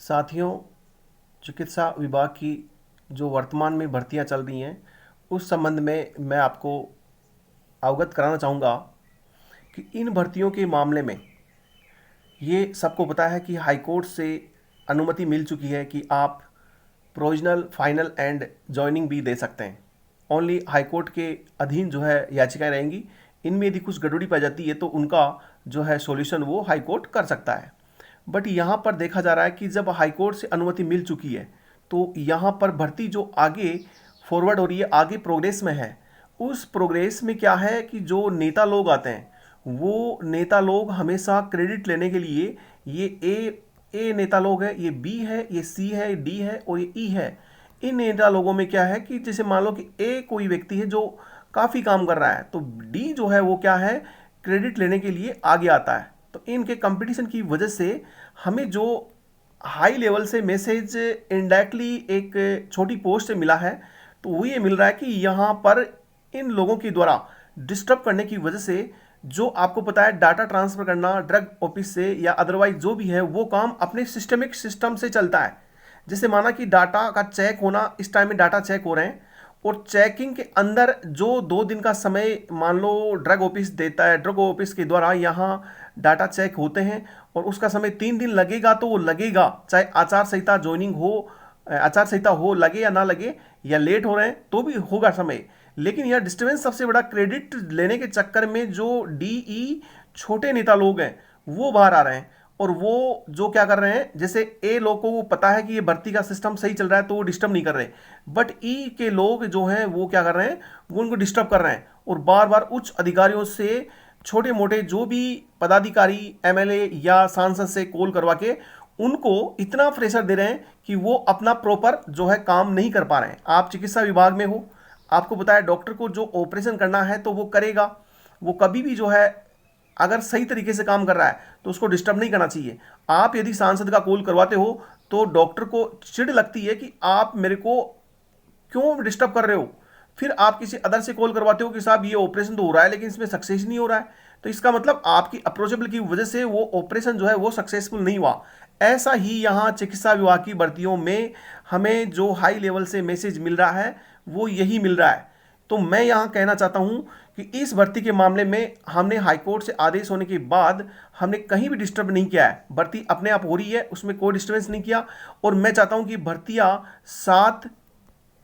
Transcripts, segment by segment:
साथियों, चिकित्सा विभाग की जो वर्तमान में भर्तियां चल रही हैं उस संबंध में मैं आपको अवगत कराना चाहूँगा कि इन भर्तियों के मामले में ये सबको पता है कि हाई कोर्ट से अनुमति मिल चुकी है कि आप प्रोविजनल, फाइनल एंड जॉइनिंग भी दे सकते हैं। ओनली हाई कोर्ट के अधीन जो है याचिकाएं रहेंगी। इनमें यदि कुछ गड़बड़ी पाई जाती है तो उनका जो है सॉल्यूशन वो हाई कोर्ट कर सकता है। बट यहाँ पर देखा जा रहा है कि जब हाई कोर्ट से अनुमति मिल चुकी है तो यहाँ पर भर्ती जो आगे फॉरवर्ड हो रही है, आगे प्रोग्रेस में है। उस प्रोग्रेस में क्या है कि जो नेता लोग आते हैं वो नेता लोग हमेशा क्रेडिट लेने के लिए ये ए नेता लोग है, ये बी है, ये सी है, ये डी है और ये ई है। इन नेता लोगों में क्या है कि जैसे मान लो कि ए कोई व्यक्ति है जो काफ़ी काम कर रहा है तो डी जो है वो क्या है, क्रेडिट लेने के लिए आगे आता है। तो इनके कंपटीशन की वजह से हमें जो हाई लेवल से मैसेज इनडायरेक्टली एक छोटी पोस्ट से मिला है तो वो ये मिल रहा है कि यहाँ पर इन लोगों के द्वारा डिस्टर्ब करने की वजह से जो आपको पता है डाटा ट्रांसफ़र करना ड्रग ऑफिस से या अदरवाइज जो भी है वो काम अपने सिस्टमिक सिस्टम से चलता है। जैसे माना कि डाटा का चेक होना, इस टाइम में डाटा चेक हो रहे हैं और चेकिंग के अंदर जो 2 दिन का समय मान लो ड्रग ऑफिस देता है, ड्रग ऑफिस के द्वारा यहाँ डाटा चेक होते हैं और उसका समय 3 दिन लगेगा तो वो लगेगा, चाहे आचार संहिता ज्वाइनिंग हो, आचार संहिता हो, लगे या ना लगे, या लेट हो रहे हैं तो भी होगा समय। लेकिन यह डिस्टर्बेंस सबसे बड़ा क्रेडिट लेने के चक्कर में जो डीई छोटे नेता लोग हैं वो बाहर आ रहे हैं और वो जो क्या कर रहे हैं, जैसे ए लोग को वो पता है कि ये भर्ती का सिस्टम सही चल रहा है तो वो डिस्टर्ब नहीं कर रहे, बट ई के लोग जो हैं वो क्या कर रहे हैं, वो उनको डिस्टर्ब कर रहे हैं और बार बार उच्च अधिकारियों से छोटे मोटे जो भी पदाधिकारी एमएलए या सांसद से कॉल करवा के उनको इतना प्रेशर दे रहे हैं कि वो अपना प्रॉपर जो है काम नहीं कर पा रहे हैं। आप चिकित्सा विभाग में हो, आपको पता है डॉक्टर को जो ऑपरेशन करना है तो वो करेगा, वो कभी भी जो है अगर सही तरीके से काम कर रहा है तो उसको डिस्टर्ब नहीं करना चाहिए। आप यदि सांसद का कॉल करवाते हो तो डॉक्टर को चिढ़ लगती है कि आप मेरे को क्यों डिस्टर्ब कर रहे हो। फिर आप किसी अदर से कॉल करवाते हो कि साहब ये ऑपरेशन तो हो रहा है लेकिन इसमें सक्सेस नहीं हो रहा है, तो इसका मतलब आपकी अप्रोचेबल की वजह से वो ऑपरेशन जो है वो सक्सेसफुल नहीं हुआ। ऐसा ही यहाँ चिकित्सा विभाग की भर्तियों में हमें जो हाई लेवल से मैसेज मिल रहा है वो यही मिल रहा है। तो मैं यहाँ कहना चाहता हूँ कि इस भर्ती के मामले में हमने हाईकोर्ट से आदेश होने के बाद हमने कहीं भी डिस्टर्ब नहीं किया है, भर्ती अपने आप हो रही है, उसमें कोई डिस्टर्बेंस नहीं किया। और मैं चाहता हूँ कि भर्तियाँ 7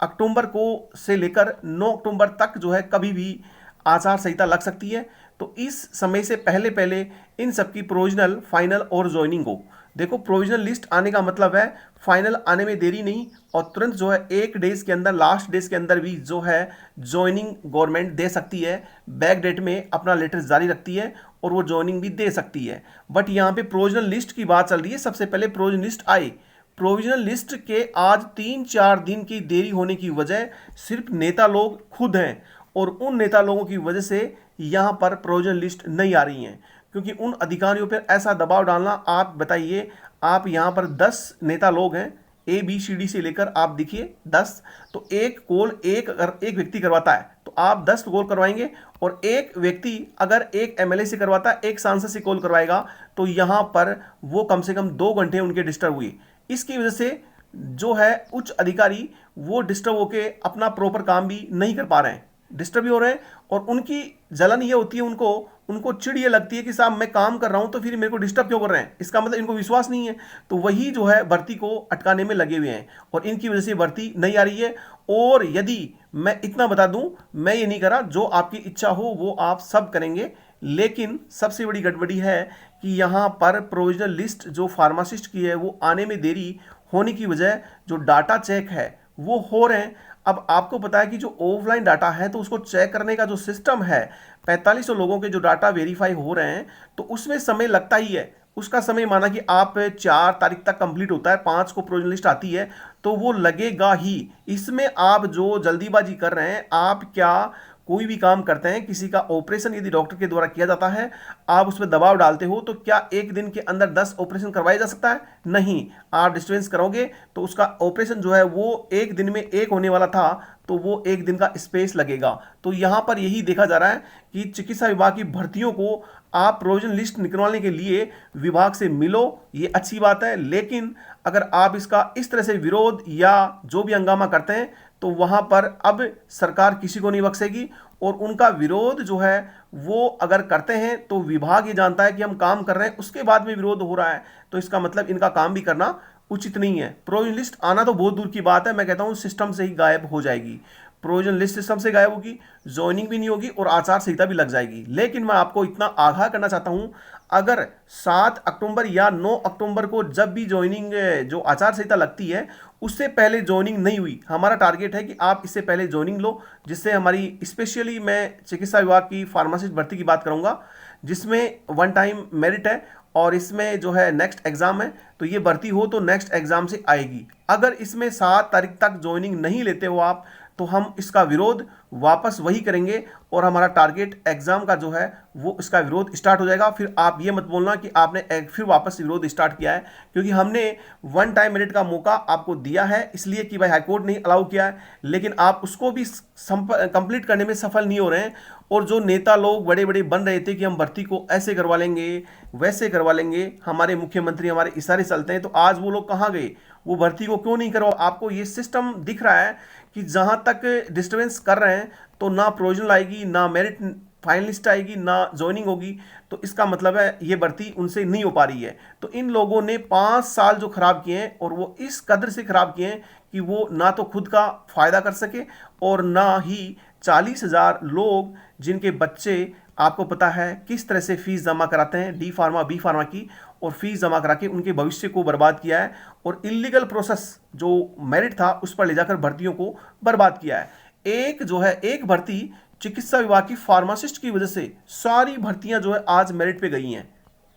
अक्टूबर को से लेकर 9 अक्टूबर तक जो है कभी भी आचार संहिता लग सकती है। तो इस समय से पहले पहले इन सबकी प्रोविजनल, फाइनल और ज्वाइनिंग हो। देखो, प्रोविजनल लिस्ट आने का मतलब है फाइनल आने में देरी नहीं और तुरंत जो है 1 डेज के अंदर, लास्ट डेज के अंदर भी जो है ज्वाइनिंग गवर्नमेंट दे सकती है, बैक डेट में अपना लेटर जारी रखती है और वो ज्वाइनिंग भी दे सकती है। बट यहाँ पे प्रोविजनल लिस्ट की बात चल रही है, सबसे पहले प्रोविजनल लिस्ट आए। प्रोविजनल लिस्ट के आज 3-4 दिन की देरी होने की वजह सिर्फ नेता लोग खुद हैं और उन नेता लोगों की वजह से यहाँ पर प्रोविजनल लिस्ट नहीं आ रही हैं, क्योंकि उन अधिकारियों पर ऐसा दबाव डालना, आप बताइए, आप यहाँ पर 10 नेता लोग हैं, ए बी सी डी से लेकर आप देखिए 10, तो एक कॉल अगर एक व्यक्ति करवाता है तो आप 10 कॉल करवाएंगे और एक व्यक्ति अगर एक एमएलए से करवाता है, एक सांसद से कॉल करवाएगा तो यहाँ पर वो कम से कम 2 घंटे उनके डिस्टर्ब हुए। इसकी वजह से जो है उच्च अधिकारी वो डिस्टर्ब होके अपना प्रॉपर काम भी नहीं कर पा रहे हैं, डिस्टर्ब भी हो रहे हैं और उनकी जलन ये होती है, उनको उनको चिड़ ये लगती है कि साहब मैं काम कर रहा हूं तो फिर मेरे को डिस्टर्ब क्यों कर रहे हैं, इसका मतलब इनको विश्वास नहीं है। तो वही जो है भर्ती को अटकाने में लगे हुए हैं और इनकी वजह से भर्ती नहीं आ रही है। और यदि मैं इतना बता दूं, मैं ये नहीं करा, जो आपकी इच्छा हो वो आप सब करेंगे, लेकिन सबसे बड़ी गड़बड़ी है कि यहाँ पर प्रोविजनल लिस्ट जो फार्मासिस्ट की है वो आने में देरी होने की वजह जो डाटा चेक है वो हो रहे हैं। अब आपको पता है कि जो ऑफलाइन डाटा है तो उसको चेक करने का जो सिस्टम है, 4500 लोगों के जो डाटा वेरीफाई हो रहे हैं तो उसमें समय लगता ही है। उसका समय माना कि आप 4 तारीख तक कंप्लीट होता है, 5 को प्रोविजनल लिस्ट आती है तो वो लगेगा ही। इसमें आप जो जल्दीबाजी कर रहे हैं, आप क्या कोई भी काम करते हैं, किसी का ऑपरेशन यदि डॉक्टर के द्वारा किया जाता है, आप उस पर दबाव डालते हो, तो क्या एक दिन के अंदर 10 ऑपरेशन करवाया जा सकता है? नहीं। आप डिस्टर्बेंस करोगे तो उसका ऑपरेशन जो है वो एक दिन में एक होने वाला था, तो वो एक दिन का स्पेस लगेगा। तो यहां पर यही देखा जा रहा है कि चिकित्सा विभाग की भर्तियों को आप प्रोविजन लिस्ट निकलवाने के लिए विभाग से मिलो, ये अच्छी बात है। लेकिन अगर आप इसका इस तरह से विरोध या जो भी हंगामा करते हैं, तो वहां पर अब सरकार किसी को नहीं बख्शेगी। और उनका विरोध जो है वो अगर करते हैं तो विभाग ये जानता है कि हम काम कर रहे हैं, उसके बाद में विरोध हो रहा है, तो इसका मतलब इनका काम भी करना उचित नहीं है। प्रोविजन लिस्ट आना तो बहुत दूर की बात है, मैं कहता हूं सिस्टम से ही गायब हो जाएगी। प्रोविजन लिस्ट सिस्टम से गायब होगी, ज्वाइनिंग भी नहीं होगी और आचार संहिता भी लग जाएगी। लेकिन मैं आपको इतना आगाह करना चाहता हूं, अगर 7 अक्टूबर या 9 अक्टूबर को जब भी ज्वाइनिंग जो आचार संहिता लगती है उससे पहले ज्वाइनिंग नहीं हुई, हमारा टारगेट है कि आप इससे पहले ज्वाइनिंग लो, जिससे हमारी स्पेशली मैं चिकित्सा विभाग की फार्मासिस्ट भर्ती की बात करूंगा, जिसमें वन टाइम मेरिट है और इसमें जो है नेक्स्ट एग्जाम है, तो ये भर्ती हो तो नेक्स्ट एग्जाम से आएगी। अगर इसमें 7 तारीख तक ज्वाइनिंग नहीं लेते हो आप, तो हम इसका विरोध वापस वही करेंगे और हमारा टारगेट एग्जाम का जो है वो इसका विरोध स्टार्ट हो जाएगा। फिर आप ये मत बोलना कि आपने फिर वापस विरोध स्टार्ट किया है, क्योंकि हमने वन टाइम मेरिट का मौका आपको दिया है इसलिए कि भाई हाईकोर्ट ने अलाउ किया है, लेकिन आप उसको भी कंप्लीट करने में सफल नहीं हो रहे हैं। और जो नेता लोग बड़े बड़े बन रहे थे कि हम भर्ती को ऐसे करवा लेंगे वैसे करवा लेंगे, हमारे मुख्यमंत्री हमारे इशारे चलते हैं, तो आज वो लोग कहाँ गए? वो भर्ती को क्यों नहीं करवा? आपको ये सिस्टम दिख रहा है कि जहां तक डिस्टर्बेंस कर रहे हैं तो ना प्रोविजनल आएगी, ना मेरिट फाइनल लिस्ट आएगी, ना ज्वाइनिंग होगी, तो इसका मतलब है ये भर्ती उनसे नहीं हो पा रही है। तो इन लोगों ने 5 साल जो खराब किए हैं, और वो इस कदर से खराब किए हैं कि वो ना तो खुद का फायदा कर सके और ना ही 40,000 लोग जिनके बच्चे आपको पता है किस तरह से फीस जमा कराते हैं डी फार्मा बी फार्मा की, और फीस जमा करा के उनके भविष्य को बर्बाद किया है और इलीगल प्रोसेस जो मेरिट था उस पर ले जाकर भर्तियों को बर्बाद किया है। एक जो है एक भर्ती चिकित्सा विभाग की फार्मासिस्ट की वजह से सारी भर्तियां जो है आज मेरिट पे गई हैं,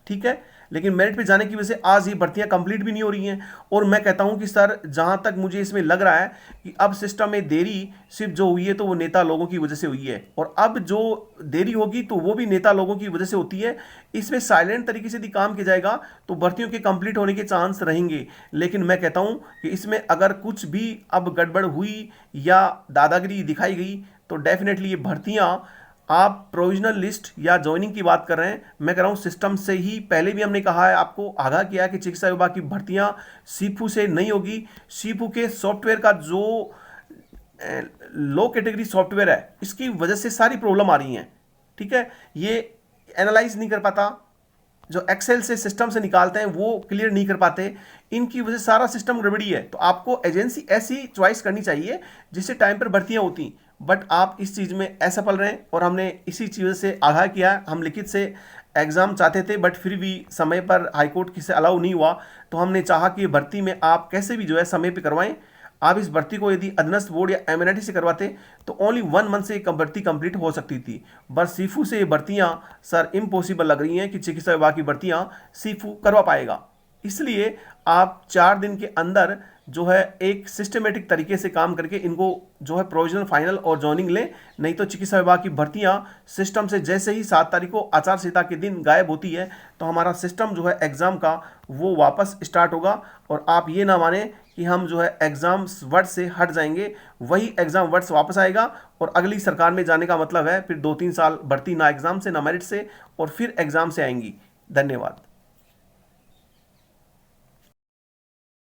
ठीक है, लेकिन मेरिट पे जाने की वजह से आज ये भर्तियां कंप्लीट भी नहीं हो रही हैं। और मैं कहता हूं कि सर, जहां तक मुझे इसमें लग रहा है कि अब सिस्टम में देरी सिर्फ जो हुई है तो वो नेता लोगों की वजह से हुई है, और अब जो देरी होगी तो वो भी नेता लोगों की वजह से होती है। इसमें साइलेंट तरीके से यदि काम किया जाएगा तो भर्तियों के कंप्लीट होने के चांस रहेंगे। लेकिन मैं कहता हूं कि इसमें अगर कुछ भी अब गड़बड़ हुई या दादागिरी दिखाई गई तो डेफिनेटली ये भर्तियां, आप प्रोविजनल लिस्ट या ज्वाइनिंग की बात कर रहे हैं, मैं कह रहा हूं सिस्टम से ही। पहले भी हमने कहा है, आपको आगाह किया है कि चिकित्सा विभाग की भर्तियां सीफू से नहीं होगी। सीफू के सॉफ्टवेयर का जो लो कैटेगरी सॉफ्टवेयर है, इसकी वजह से सारी प्रॉब्लम आ रही हैं, ठीक है। ये एनालाइज नहीं कर पाता, जो एक्सेल से सिस्टम से निकालते हैं वो क्लियर नहीं कर पाते, इनकी वजह से सारा सिस्टम गड़बड़ी है। तो आपको एजेंसी ऐसी चॉइस करनी चाहिए जिससे टाइम पर भर्तियां होती, बट आप इस चीज़ में असफल रहे और हमने इसी चीज़ से आगाह किया। हम लिखित से एग्ज़ाम चाहते थे बट फिर भी समय पर हाईकोर्ट की से अलाउ नहीं हुआ, तो हमने चाहा कि भर्ती में आप कैसे भी जो है समय पर करवाएं। आप इस भर्ती को यदि अधीनस्थ बोर्ड या एमएनआईटी से करवाते तो ओनली 1 मंथ से भर्ती कंप्लीट हो सकती थी, बट सीफू से ये भर्तियां सर इम्पॉसिबल लग रही हैं कि चिकित्सा विभाग की भर्तियां सीफू करवा पाएगा। इसलिए आप 4 दिन के अंदर जो है एक सिस्टमेटिक तरीके से काम करके इनको जो है प्रोविजनल फाइनल और ज्वाइनिंग लें, नहीं तो चिकित्सा विभाग की भर्तियां सिस्टम से जैसे ही 7 तारीख को आचार संहिता के दिन गायब होती है तो हमारा सिस्टम जो है एग्जाम का वो वापस स्टार्ट होगा। और आप ये ना माने कि हम जो है एग्जाम वर्ड से हट जाएंगे, वही एग्जाम वर्ड्स वापस आएगा और अगली सरकार में जाने का मतलब है फिर 2-3 साल भर्ती ना एग्जाम से ना मेरिट से और फिर एग्जाम से आएंगी। धन्यवाद।